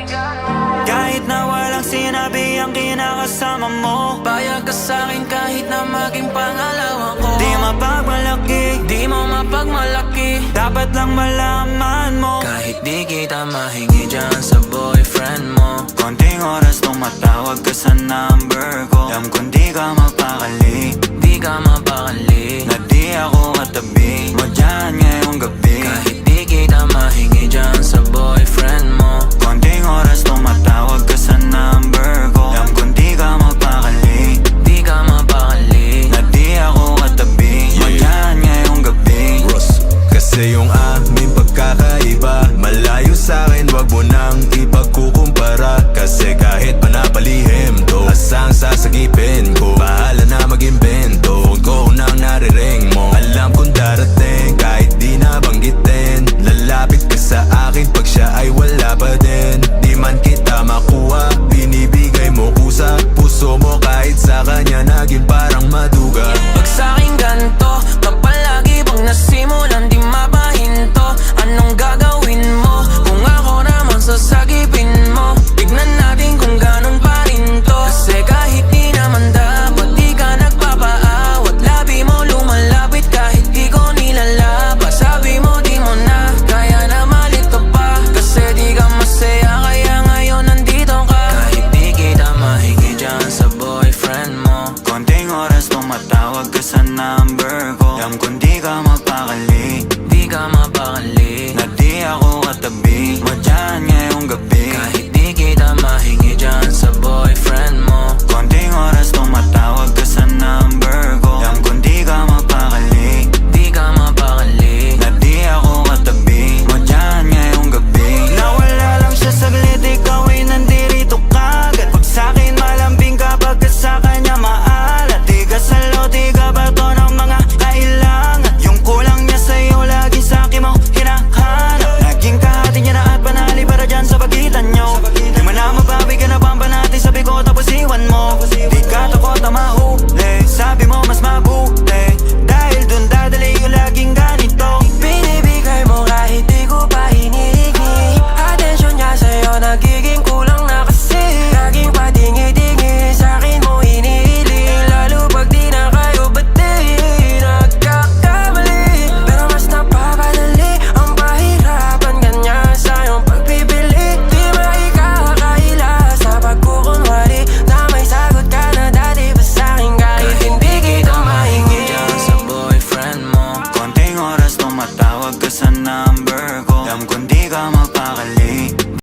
Kahit na walang sinabi ang kinakasama mo, Payag ka sa'kin kahit na maging pangalawa ko. di mapagmalaki, Di mo mapagmalaki, dapat lang malaman mo. kahit di kita mahingi dyan sa boyfriend mo. Konting oras tumatawag ka sa number ko. Alam kong di ka mapakali, Di ka mapakali, na di ako katabi mo dyan ngayong gabi. kahit di kita mahingi dyan sa boyfriend mo. Konting oras tumatawag ka sa number ko. Alam kong di ka mapakali, Di ka mapakali, na di ako katabi mo dyan ngayong gabi. Kasi yung aming pagkakaiba malayo sa'kin, wag mo nang ipagkukumpara. Kasi kahit panapalihim to, asang sasagipin ko, bahala na mag-imbento. Huwag ko nang naririnig mo, alam kong darating kahit di nabanggitin. Lalapit ka sa akin pag siya ay wala pa din. Di man kita makuha, binibigay mo kusa. Puso mo kahit sa kanya naging parang maduga. pag sa'king ganto, kapag lagi bang nasimulan di mapahinto. Anong gagawin mo kung ako naman sasagipin mo? Tignan natin kung ganun pa rin to. Kasi kahit di naman dapat di ka nagpapaawat. Labi mo lumalapit kahit di ko nilalaba. Sabi mo di mo na kaya na malito pa. Kasi di ka masaya kaya ngayon nandito ka. Kahit di kita mahingi dyan sa boyfriend mo. Konting oras tumatawag ka sa number ko. Alam kong di ka mapakali, Di ka mapakali, na di ako katabi mo dyan ngayong gabi. kahit di kita mahingi dyan sa boyfriend mo. Konting oras tumatawag ka sa number ko. Alam kong di ka mapakali, Di ka mapakali, na di ako katabi mo dyan ngayong gabi. Nawala lang siya saglit, ikaw ay nandirito kagad. Pag sa'kin malambing kapag ka sa kanya maalat. Di ka salo, di ka bato ng mga kailangan. Yung kulang niya sa'yo, lagi sa'kin mo hinahanap. Naging kahati niya na at panali para dyan sa pagitan nyo. Di mo na mabawi ka na bang panati, sabi ko tapos iwan mo. Di ka takot na mahuli, sabi mo mas mabuti. Dahil dun dadali yung laging ganito. binibigay mo kahit di ko pa hinihingi. Atensyon niya sa'yo nagiging kulang na kasi. Laging patingi-tingi sa'kin mo hinihiling. Lalo pag di na kayo bati, nagkakamali. Pero mas napapadali ang pahirapan kanya sa iyong pagpipili. Di maikakaila sa pagkukunwari na may sagot ka na dati pa sa'kin. Kahit hindi kita mahingi dyan sa boyfriend mo. Konting oras tumatawag ka sa number ko. Alam kong di ka mapakali,